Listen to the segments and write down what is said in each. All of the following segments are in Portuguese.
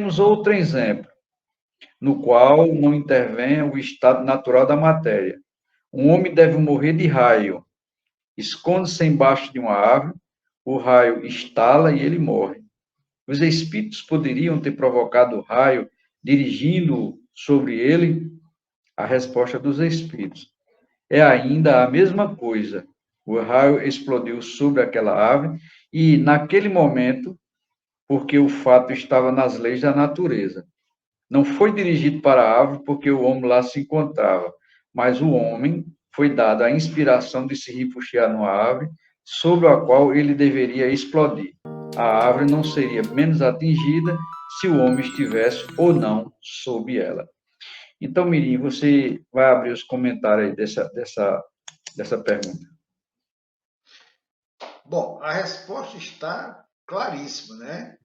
temos outro exemplo, no qual não intervém o estado natural da matéria. Um homem deve morrer de raio. Esconde-se embaixo de uma árvore, o raio estala e ele morre. Os espíritos poderiam ter provocado o raio, dirigindo-o sobre ele? A resposta dos espíritos é ainda a mesma coisa. O raio explodiu sobre aquela árvore e, naquele momento, porque o fato estava nas leis da natureza. Não foi dirigido para a árvore porque o homem lá se encontrava, mas o homem foi dado a inspiração de se refugiar numa árvore sobre a qual ele deveria explodir. A árvore não seria menos atingida se o homem estivesse ou não sob ela. Então, Mirim, você vai abrir os comentários aí dessa pergunta. Bom, a resposta está claríssima, né?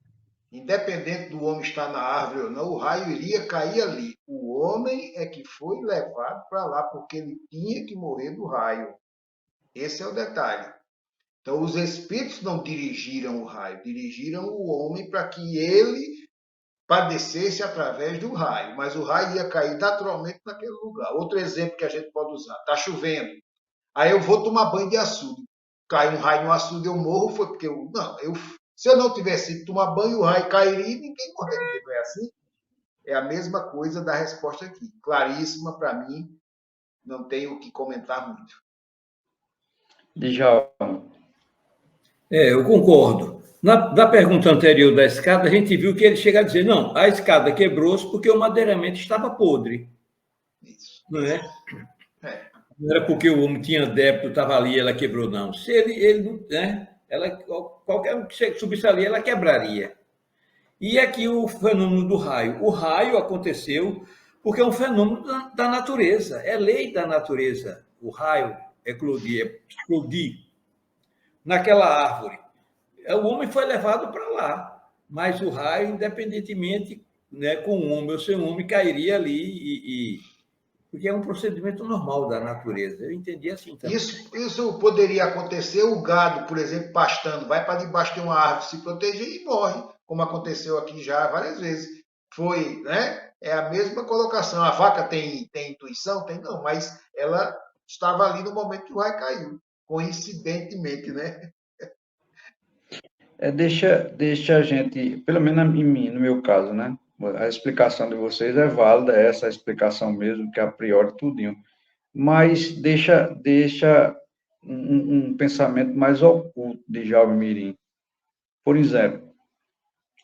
Independente do homem estar na árvore ou não, o raio iria cair ali. O homem é que foi levado para lá, porque ele tinha que morrer do raio. Esse é o detalhe. Então, os espíritos não dirigiram o raio, dirigiram o homem para que ele padecesse através do raio. Mas o raio ia cair naturalmente naquele lugar. Outro exemplo que a gente pode usar: está chovendo. Aí eu vou tomar banho de açude. Cai um raio no açude, eu morro, foi porque se eu não tivesse ido tomar banho, o raio cairia e ninguém morreria. Não é assim? É a mesma coisa da resposta aqui. Claríssima para mim, não tenho o que comentar muito. Djalma. Eu concordo. Na pergunta anterior da escada, a gente viu que ele chega a dizer, não, a escada quebrou-se porque o madeiramento estava podre. Isso. Não é? Não era porque o homem tinha débito, estava ali, ela quebrou, não. Se ele né? Qualquer um que subisse ali, ela quebraria. E aqui o fenômeno do raio. O raio aconteceu porque é um fenômeno da natureza, é lei da natureza. O raio explodir naquela árvore. O homem foi levado para lá, mas o raio, independentemente, né, com um homem ou sem um homem, cairia ali, porque é um procedimento normal da natureza. Eu entendi assim também. Isso poderia acontecer, o gado, por exemplo, pastando, vai para debaixo de uma árvore se proteger e morre, como aconteceu aqui já várias vezes. Foi, né? É a mesma colocação. A vaca tem intuição? Tem não, mas ela estava ali no momento que o raio caiu, coincidentemente, né? Deixa a gente, pelo menos em mim, no meu caso, né? A explicação de vocês é válida, essa explicação mesmo, que a priori tudinho. Mas deixa um pensamento mais oculto de Djalma Mirim. Por exemplo,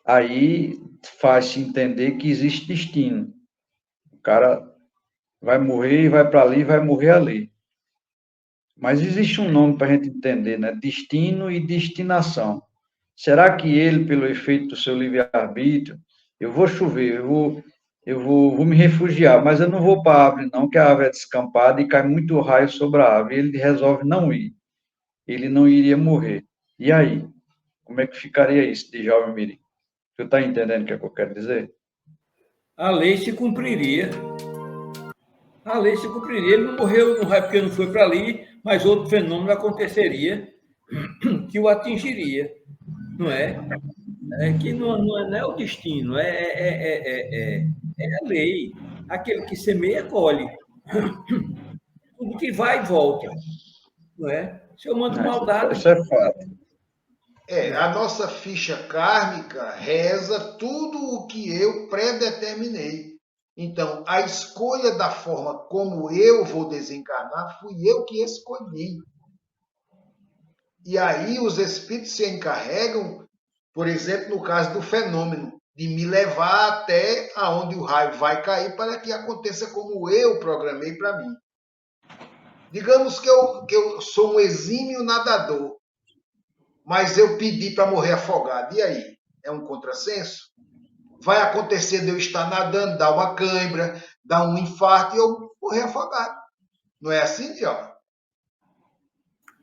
aí faz-se entender que existe destino. O cara vai morrer e vai para ali, vai morrer ali. Mas existe um nome para a gente entender, né? Destino e destinação. Será que ele, pelo efeito do seu livre-arbítrio, eu vou chover, vou me refugiar, mas eu não vou para a árvore, não, que a árvore é descampada e cai muito raio sobre a árvore. Ele resolve não ir. Ele não iria morrer. E aí? Como é que ficaria isso, Djalma Mirim? Você está entendendo o que eu quero dizer? A lei se cumpriria. A lei se cumpriria. Ele não morreu no raio porque não foi para ali, mas outro fenômeno aconteceria que o atingiria. Não é? É que não é o destino, é a lei. Aquele que semeia, colhe. Tudo que vai e volta. Não é? Se eu mando maldade. Isso é fato. A nossa ficha kármica reza tudo o que eu predeterminei. Então, a escolha da forma como eu vou desencarnar, fui eu que escolhi. E aí os espíritos se encarregam, por exemplo, no caso do fenômeno, de me levar até aonde o raio vai cair para que aconteça como eu programei para mim. Digamos que eu sou um exímio nadador, mas eu pedi para morrer afogado. E aí? É um contrassenso? Vai acontecer de eu estar nadando, dar uma cãibra, dar um infarto e eu morrer afogado. Não é assim, Djalma?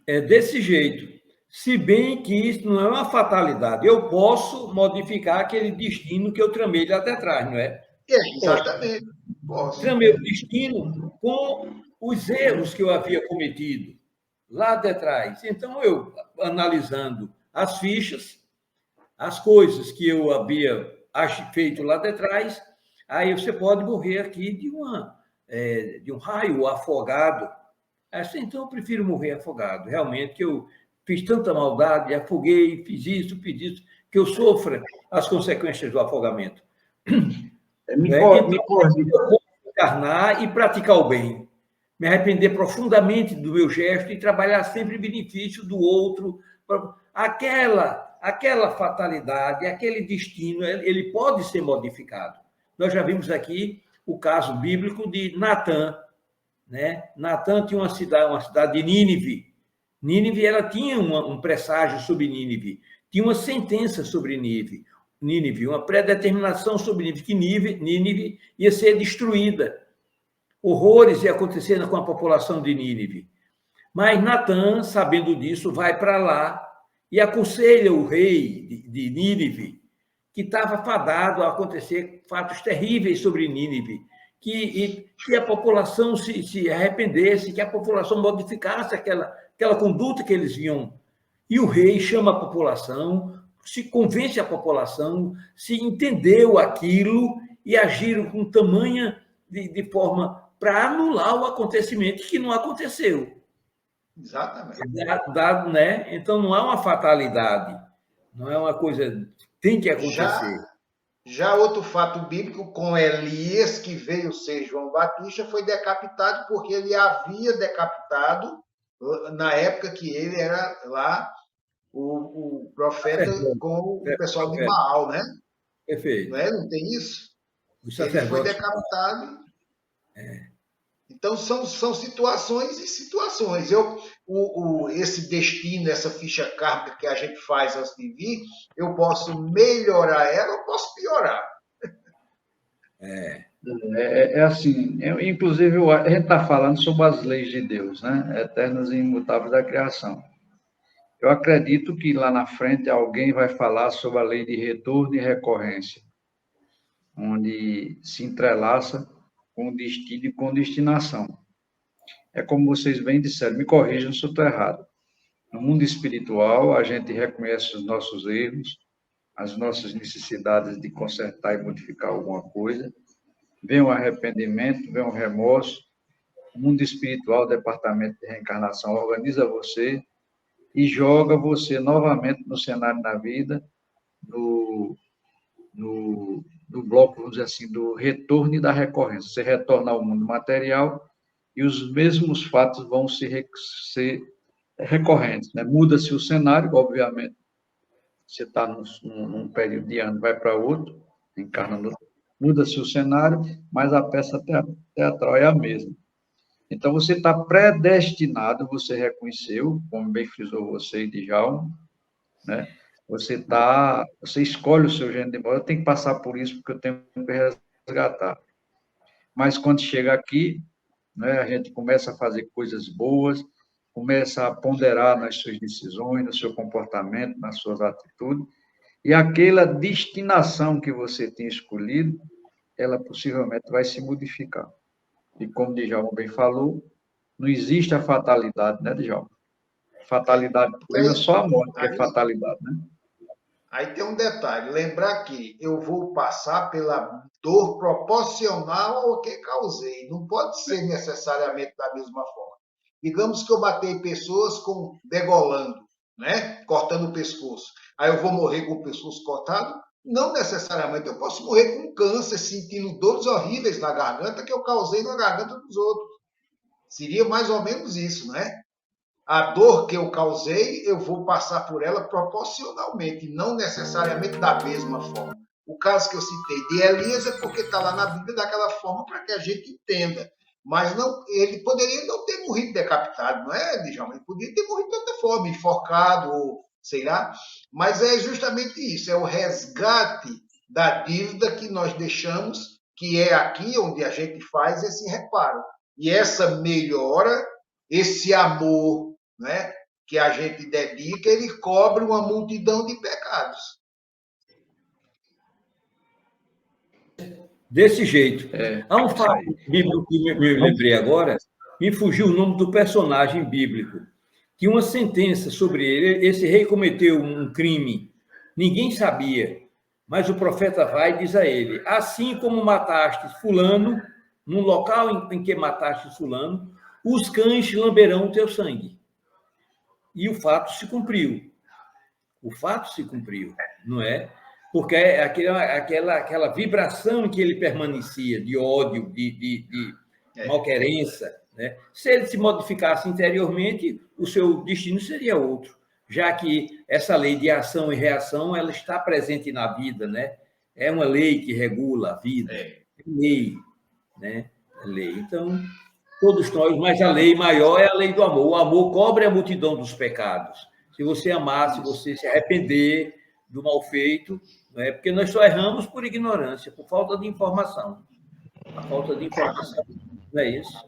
É desse jeito. Se bem que isso não é uma fatalidade. Eu posso modificar aquele destino que eu tramei lá de trás, não é? Exatamente. Posso. Tramei o destino com os erros que eu havia cometido lá de trás. Então, eu, analisando as fichas, as coisas que eu havia feito lá de trás, aí você pode morrer aqui de um raio afogado. Assim, então, eu prefiro morrer afogado. Realmente, que eu fiz tanta maldade, afoguei, fiz isso, que eu sofra as consequências do afogamento. Me Então, corrija. eu vou encarnar e praticar o bem. Me arrepender profundamente do meu gesto e trabalhar sempre em benefício do outro. Aquela fatalidade, aquele destino, ele pode ser modificado. Nós já vimos aqui o caso bíblico de Natã, né? Natã tinha uma cidade de Nínive. Nínive, ela tinha um presságio sobre Nínive, tinha uma sentença sobre Nínive, uma predeterminação sobre Nínive, que Nínive ia ser destruída. Horrores iam acontecer com a população de Nínive. Mas Natã, sabendo disso, vai para lá e aconselha o rei de Nínive, que estava fadado a acontecer fatos terríveis sobre Nínive, que a população se arrependesse, que a população modificasse aquela conduta que eles vinham. E o rei chama a população, se convence a população, se entendeu aquilo e agiram com tamanha de forma para anular o acontecimento que não aconteceu. Exatamente. Né? Então, não é uma fatalidade, não é uma coisa tem que acontecer. Já outro fato bíblico com Elias, que veio ser João Batista, foi decapitado porque ele havia decapitado na época que ele era lá o profeta com o pessoal de Baal, né? Perfeito. Não é? Não tem isso? Ele foi decapitado. Então, são situações e situações. Esse destino, essa ficha kármica que a gente faz antes de vir, eu posso melhorar ela ou posso piorar. É assim, inclusive, a gente está falando sobre as leis de Deus, né? Eternas e imutáveis da criação. Eu acredito que lá na frente alguém vai falar sobre a lei de retorno e recorrência, onde se entrelaça com destino e com destinação. É como vocês bem disseram, me corrijam se eu estou errado. No mundo espiritual, a gente reconhece os nossos erros, as nossas necessidades de consertar e modificar alguma coisa, vem o arrependimento, vem o remorso. O mundo espiritual, o departamento de reencarnação, organiza você e joga você novamente no cenário da vida, no bloco, vamos dizer assim, do retorno e da recorrência. Você retorna ao mundo material e os mesmos fatos vão ser recorrentes, né? Muda-se o cenário, obviamente. Você está num período de ano, vai para outro, encarna no outro. Muda-se o cenário, mas a peça teatral é a mesma. Então, você está predestinado, você reconheceu, como bem frisou você e Djalma, né? Você escolhe o seu gênero de morte, eu tenho que passar por isso, porque eu tenho que resgatar. Mas, quando chega aqui, né, a gente começa a fazer coisas boas, começa a ponderar nas suas decisões, no seu comportamento, nas suas atitudes, e aquela destinação que você tem escolhido, ela possivelmente vai se modificar. E como o Djalma bem falou, não existe a fatalidade, né, Djalma? Fatalidade é só a morte que é fatalidade, né? Aí tem um detalhe, lembrar que eu vou passar pela dor proporcional ao que causei. Não pode ser necessariamente da mesma forma. Digamos que eu matei pessoas degolando, né? Cortando o pescoço. Aí eu vou morrer com o pescoço cortado? Não necessariamente. Eu posso morrer com câncer, sentindo dores horríveis na garganta que eu causei na garganta dos outros. Seria mais ou menos isso, né? A dor que eu causei, eu vou passar por ela proporcionalmente, não necessariamente da mesma forma. O caso que eu citei de Elias é porque está lá na Bíblia daquela forma para que a gente entenda. Mas não, ele poderia não ter morrido decapitado, não é, Djalma? Ele poderia ter morrido de outra forma, enforcado, ou sei lá. Mas é justamente isso, é o resgate da dívida que nós deixamos, que é aqui onde a gente faz esse reparo. E essa melhora, esse amor, né, que a gente dedica, ele cobre uma multidão de pecados. Desse jeito. Há um fato bíblico que me lembrei agora, me fugiu o nome do personagem bíblico. Tinha uma sentença sobre ele. Esse rei cometeu um crime, ninguém sabia. Mas o profeta vai e diz a ele: assim como mataste fulano, num local em que mataste fulano, os cães lamberão o teu sangue. E o fato se cumpriu. O fato se cumpriu, não é? Porque é aquela vibração em que ele permanecia, de ódio, de malquerença, né? Se ele se modificasse interiormente, o seu destino seria outro, já que essa lei de ação e reação ela está presente na vida, né? É uma lei que regula a vida, é lei, né? É lei. Então, todos nós, mas a lei maior é a lei do amor. O amor cobre a multidão dos pecados. Se você amar, se você se arrepender do mal feito, né? Porque nós só erramos por ignorância, por falta de informação. A falta de informação, não é isso?